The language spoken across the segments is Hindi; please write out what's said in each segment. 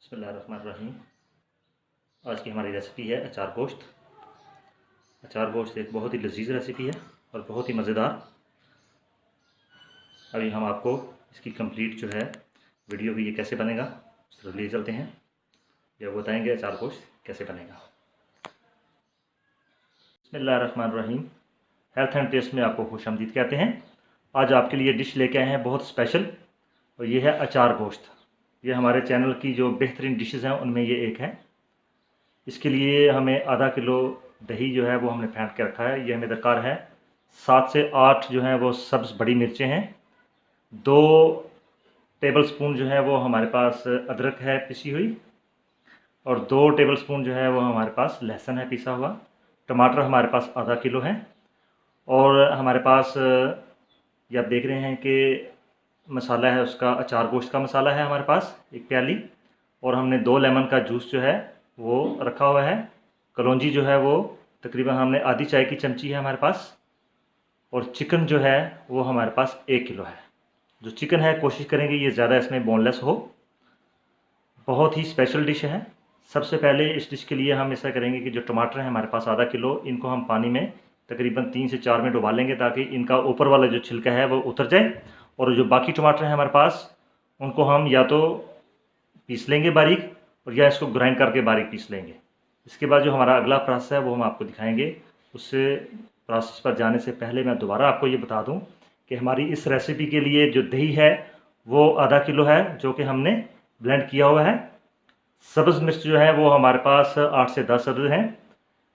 बिस्मिल्लाहिर्रहमानिर्रहीम। आज की हमारी रेसिपी है अचार गोश्त। अचार गोश्त एक बहुत ही लजीज रेसिपी है और बहुत ही मज़ेदार। अभी हम आपको इसकी कंप्लीट जो है वीडियो भी ये कैसे बनेगा उस तरफ ले चलते हैं, या बताएंगे अचार गोश्त कैसे बनेगा। बिस्मिल्लाहिर्रहमानिर्रहीम। हेल्थ एंड टेस्ट में आपको खुशामदीद कहते हैं। आज आपके लिए डिश लेके आए हैं बहुत स्पेशल, और ये है अचार गोश्त। ये हमारे चैनल की जो बेहतरीन डिशेज़ हैं उनमें ये एक है। इसके लिए हमें आधा किलो दही जो है वो हमने फेंट के रखा है। ये हमें दरकार है 7 से 8 जो है वो सब्ज़ बड़ी मिर्चें हैं। 2 टेबलस्पून जो है वो हमारे पास अदरक है पिसी हुई, और 2 टेबलस्पून जो है वो हमारे पास लहसुन है पिसा हुआ। टमाटर हमारे पास आधा किलो है, और हमारे पास ये आप देख रहे हैं कि मसाला है उसका अचार गोश्त का मसाला है हमारे पास 1 प्याली, और हमने 2 लेमन का जूस जो है वो रखा हुआ है। कलौंजी जो है वो तकरीबन हमने आधी चाय की चमची है हमारे पास, और चिकन जो है वो हमारे पास 1 किलो है। जो चिकन है कोशिश करेंगे ये ज़्यादा इसमें बोनलेस हो। बहुत ही स्पेशल डिश है। सबसे पहले इस डिश के लिए हम ऐसा करेंगे कि जो टमाटर है हमारे पास आधा किलो, इनको हम पानी में तकरीबन 3 से 4 मिनट उबाल लेंगे ताकि इनका ऊपर वाला जो छिलका है वो उतर जाए। और जो बाकी टमाटर हैं हमारे पास उनको हम या तो पीस लेंगे बारीक, और या इसको ग्राइंड करके बारीक पीस लेंगे। इसके बाद जो हमारा अगला प्रोसेस है वो हम आपको दिखाएंगे। उससे प्रोसेस पर जाने से पहले मैं दोबारा आपको ये बता दूं कि हमारी इस रेसिपी के लिए जो दही है वो आधा किलो है, जो कि हमने ब्लेंड किया हुआ है। सब्ज़ मिर्च जो है वो हमारे पास 8 से 10 अदद हैं।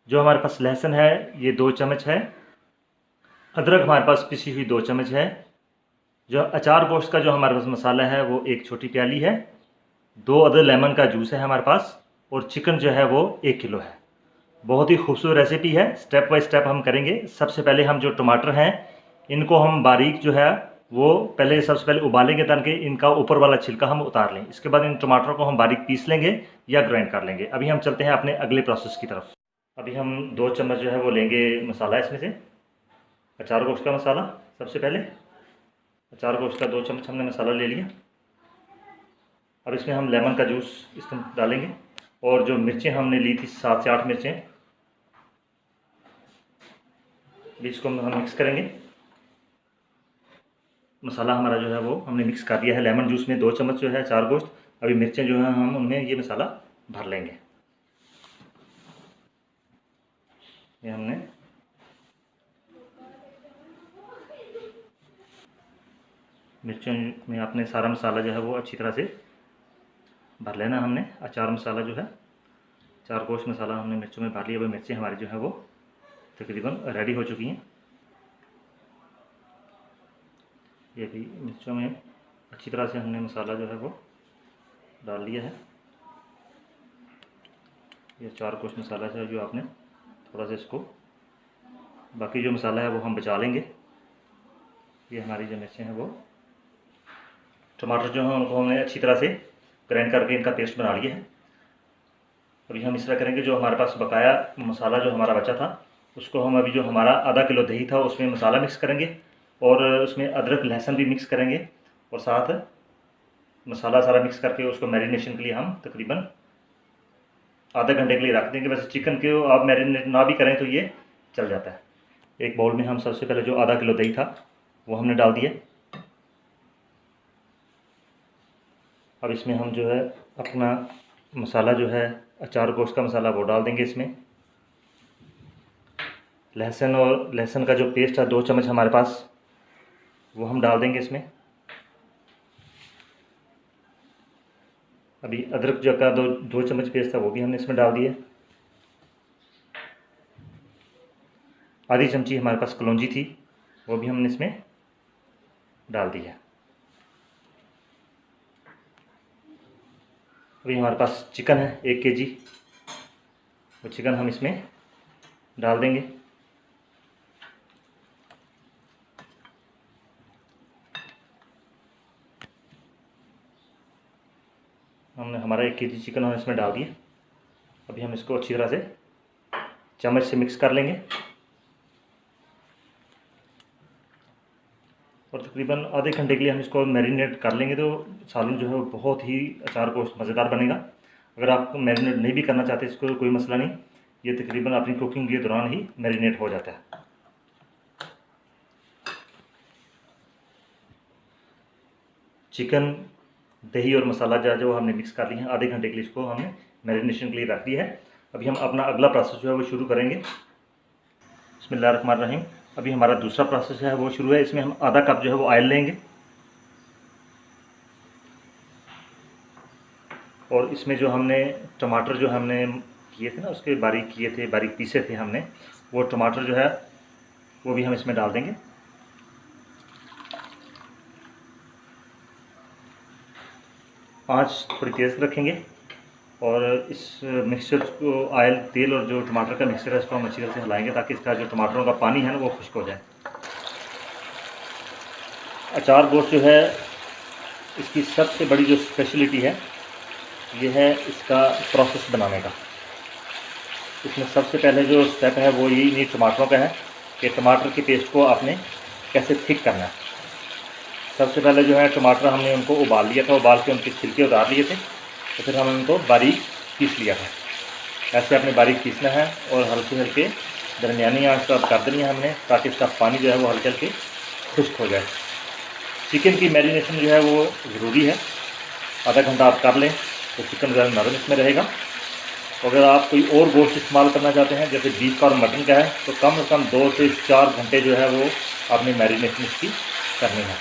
जो हमारे पास लहसुन है ये 2 चम्मच है। अदरक हमारे पास पिसी हुई 2 चम्मच है। जो अचार गोश्त का जो हमारे पास मसाला है वो 1 छोटी प्याली है। 2 अदद लेमन का जूस है हमारे पास, और चिकन जो है वो 1 किलो है। बहुत ही खूबसूरत रेसिपी है। स्टेप बाय स्टेप हम करेंगे। सबसे पहले हम जो टमाटर हैं इनको हम बारीक जो है वो सबसे पहले उबालेंगे ताकि इनका ऊपर वाला छिलका हम उतार लें। इसके बाद इन टमाटरों को हम बारीक पीस लेंगे या ग्राइंड कर लेंगे। अभी हम चलते हैं अपने अगले प्रोसेस की तरफ। अभी हम 2 चम्मच जो है वो लेंगे मसाला, इसमें से अचार गोश्त का मसाला। सबसे पहले अचार गोश्त का 2 चम्मच हमने मसाला ले लिया। अब इसमें हम लेमन का जूस इसमें डालेंगे, और जो मिर्चें हमने ली थी 7 से 8 मिर्चें, इसको हम मिक्स करेंगे। मसाला हमारा जो है वो हमने मिक्स कर दिया है लेमन जूस में 2 चम्मच जो है अचार गोश्त। अभी मिर्चें जो है हम उनमें ये मसाला भर लेंगे। ये हमने मिर्चों में अपने सारा मसाला जो है वो अच्छी तरह से भर लेना। हमने अचार मसाला जो है अचार गोश्त मसाला हमने मिर्चों में भर लिया। अभी मिर्चें हमारी जो है वो तकरीबन रेडी हो चुकी हैं। ये भी मिर्चों में अच्छी तरह से हमने मसाला जो है वो डाल लिया है। ये अचार गोश्त मसाला है जो आपने थोड़ा सा इसको, बाकी जो मसाला है वो हम बचा लेंगे। ये हमारी जो मिर्चें हैं वो, टमाटर जो हैं उनको हमने अच्छी तरह से ग्राइंड करके इनका पेस्ट बना लिया है। अभी हम इस तरह करेंगे, जो हमारे पास बकाया मसाला जो हमारा बचा था उसको हम अभी जो हमारा आधा किलो दही था उसमें मसाला मिक्स करेंगे, और उसमें अदरक लहसुन भी मिक्स करेंगे, और साथ मसाला सारा मिक्स करके उसको मैरिनेशन के लिए हम तकरीबन आधे घंटे के लिए रख देंगे। वैसे चिकन को आप मैरिनेट ना भी करें तो ये चल जाता है। एक बाउल में हम सबसे पहले जो आधा किलो दही था वो हमने डाल दिया। अब इसमें हम जो है अपना मसाला जो है अचार गोश्त का मसाला वो डाल देंगे। इसमें लहसुन का जो पेस्ट है 2 चम्मच हमारे पास वो हम डाल देंगे इसमें। अभी अदरक जो का 2 चम्मच पेस्ट था वो भी हमने इसमें डाल दिया। आधी चमची हमारे पास कलौंजी थी वो भी हमने इसमें डाल दिया। अभी हमारे पास चिकन है 1 केजी, वो चिकन हम इसमें डाल देंगे। हमने हमारा 1 केजी चिकन हम इसमें डाल दिया। अभी हम इसको अच्छी तरह से चम्मच से मिक्स कर लेंगे, और तकरीबन आधे घंटे के लिए हम इसको मैरिनेट कर लेंगे। तो सालन जो है वो बहुत ही अचार गोश्त मज़ेदार बनेगा। अगर आप मैरिनेट नहीं भी करना चाहते इसको कोई मसला नहीं, ये तकरीबन अपनी कुकिंग के दौरान ही मैरिनेट हो जाता है। चिकन, दही और मसाला जो हमने मिक्स कर लिया है, आधे घंटे के लिए इसको हमने मैरिनेशन के लिए रख दिया है। अभी हम अपना अगला प्रोसेस जो है वो शुरू करेंगे। बिस्मिल्लाहिर्रहमानिर्रहीम। अभी हमारा दूसरा प्रोसेस है वो शुरू है। इसमें हम आधा कप जो है वो ऑयल लेंगे और इसमें जो हमने टमाटर जो हमने किए थे ना, उसके बारीक किए थे, बारीक पीसे थे हमने, वो टमाटर जो है वो भी हम इसमें डाल देंगे। आंच थोड़ी तेज़ रखेंगे और इस मिक्सचर को, ऑयल, तेल और जो टमाटर का मिक्सचर है इसको हम अच्छी तरह से हिलाएंगे ताकि इसका जो टमाटरों का पानी है ना वो खुश्क हो जाए। अचार गोश्त जो है इसकी सबसे बड़ी जो स्पेशलिटी है ये है इसका प्रोसेस बनाने का। इसमें सबसे पहले जो स्टेप है वो यही नहीं टमाटरों का है कि टमाटर की पेस्ट को आपने कैसे थिक करना है। सबसे पहले जो है टमाटर हमने उनको उबाल लिया था, उबाल के उनके छिलके उतार लिए थे, तो फिर हमने उनको बारीक पीस लिया था। ऐसे आपने बारीक पीसना है और हल्के हल्के दरमियानी आंच पर कर देनी है हमने, ताकि इसका पानी जो है वो हल्के हल्के खुश्क हो जाए। चिकन की मैरिनेशन जो है वो ज़रूरी है, आधा घंटा आप कर लें तो चिकन ज़्यादा नरम इसमें रहेगा। अगर आप कोई और गोश्त इस्तेमाल करना चाहते हैं जैसे बीफ का और मटन का है तो कम से कम 2 से 4 घंटे जो है वो आपने मैरिनेशन इसकी करनी है।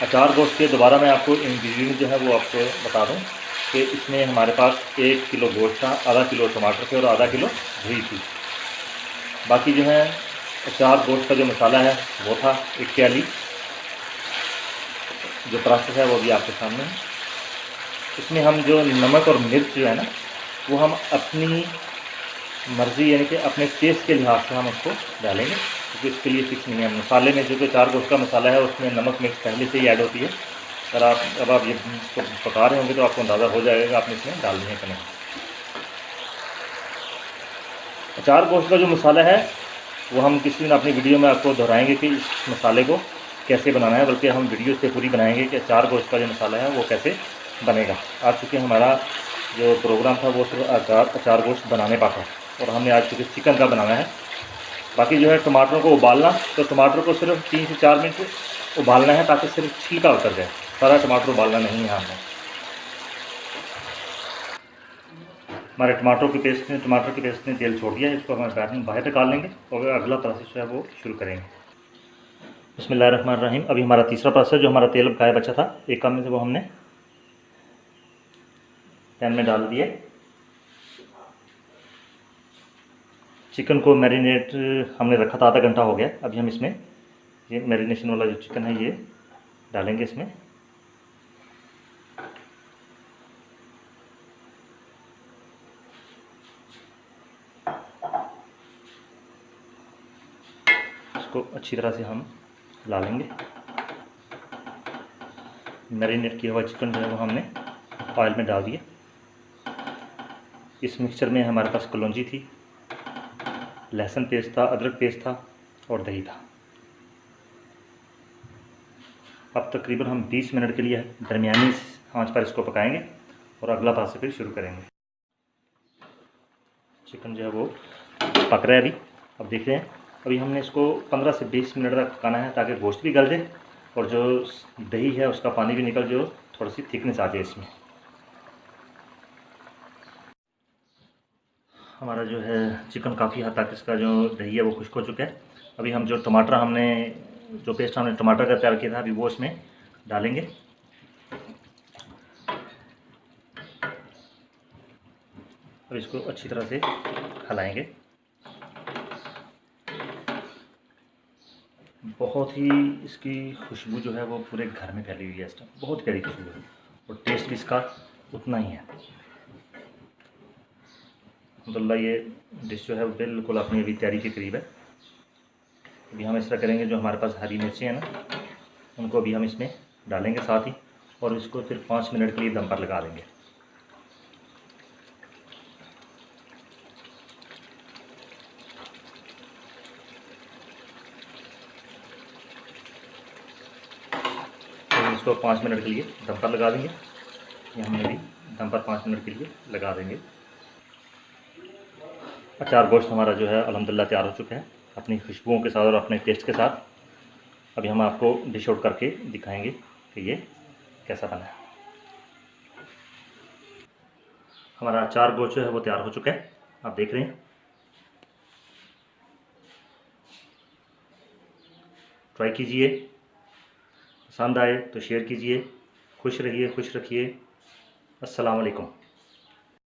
अचार गोश्त के दोबारा मैं आपको इंग्रेडिएंट जो है वो आपको बता दूं कि इसमें हमारे पास 1 किलो गोश्त था, आधा किलो टमाटर थे और आधा किलो दही थी। बाकी जो है अचार गोश्त का जो मसाला है वो था इत्यादि। जो प्रोसेस है वो भी आपके सामने है। इसमें हम जो नमक और मिर्च जो है ना वो हम अपनी मर्ज़ी यानी कि अपने टेस्ट के लिहाज से हम उसको डालेंगे, क्योंकि इसके लिए फिक्स नहीं है। मसाले में जो कि अचार गोश्त का मसाला है उसमें नमक मिर्च पहले से ही ऐड होती है। अगर आप ये इसको पका रहे होंगे तो आपको अंदाज़ा हो जाएगा आपने इसमें डालनी है कि नहीं। अचार गोश्त का जो मसाला है वो हम किसी दिन अपनी वीडियो में आपको दोहराएंगे कि इस मसाले को कैसे बनाना है, बल्कि हम वीडियो से पूरी बनाएंगे कि अचार गोश्त का जो मसाला है वो कैसे बनेगा। आज चूँकि हमारा जो प्रोग्राम था वो सिर्फ अचार गोश्त बनाने का था और हमने आज चूँकि चिकन का बनाना है। बाकी जो है टमाटरों को उबालना, तो टमाटर को सिर्फ 3 से 4 मिनट उबालना है ताकि सिर्फ छिलका उतर जाए, सारा टमाटर उबालना नहीं है हमने। हमारे टमाटर की पेस्ट ने तेल छोड़ दिया है, इसको हम बाहर निकाल लेंगे और अगला प्रोसेस जो है वो शुरू करेंगे। बिस्मिल्लाहिर्रहमानिर्रहीम। अभी हमारा तीसरा प्रोसेस जो हमारा तेल बकाया बचा था 1 कप में से वो हमने पैन में डाल दिया। चिकन को मैरिनेट हमने रखा था, आधा घंटा हो गया। अभी हम इसमें ये मैरिनेशन वाला जो चिकन है ये डालेंगे इसमें। इसको अच्छी तरह से हम हिला लेंगे। मैरिनेट किया हुआ चिकन जो है वो हमने ऑयल में डाल दिया। इस मिक्सचर में हमारे पास कलौंजी थी, लहसुन पेस्ट था, अदरक पेस्ट था और दही था। अब तकरीबन हम 20 मिनट के लिए दरमियानी आंच पर इसको पकाएंगे और अगला प्रोसेस फिर शुरू करेंगे। चिकन जो है वो पक रहा है अभी। अब देख रहे हैं, अभी हमने इसको 15 से 20 मिनट तक पकाना है ताकि गोश्त भी गल जाए और जो दही है उसका पानी भी निकल, जो थोड़ी सी थिकनेस आ जाए इसमें। हमारा जो है चिकन काफ़ी हद तक इसका जो दही है वो खुश्क हो चुका है। अभी हम जो टमाटर हमने जो पेस्ट हमने टमाटर का तैयार किया था अभी वो इसमें डालेंगे। और इसको अच्छी तरह से हिलाएंगे। बहुत ही इसकी खुशबू जो है वो पूरे घर में फैली हुई है इस टाइम, बहुत प्यारी खुशबू है और टेस्ट भी इसका उतना ही है। अल्हम्दुलिल्लाह ये डिश जो है वो बिल्कुल अपनी अभी तैयारी के करीब है। अभी हम इस तरह करेंगे, जो हमारे पास हरी मिर्चें हैं ना उनको भी हम इसमें डालेंगे साथ ही, और इसको फिर 5 मिनट के लिए दम पर लगा देंगे। तो इसको 5 मिनट के लिए दम पर लगा देंगे। ये हमने अभी दम पर 5 मिनट के लिए लगा देंगे। अचार गोश्त हमारा जो है अल्हम्दुलिल्लाह तैयार हो चुका है अपनी खुशबुओं के साथ और अपने टेस्ट के साथ। अभी हम आपको डिश आउट करके दिखाएंगे कि ये कैसा बना है। हमारा अचार गोश्त जो है वो तैयार हो चुका है, आप देख रहे हैं। ट्राई कीजिए, पसंद आए तो शेयर कीजिए। खुश रहिए, खुश रखिए। अस्सलाम वालेकुम।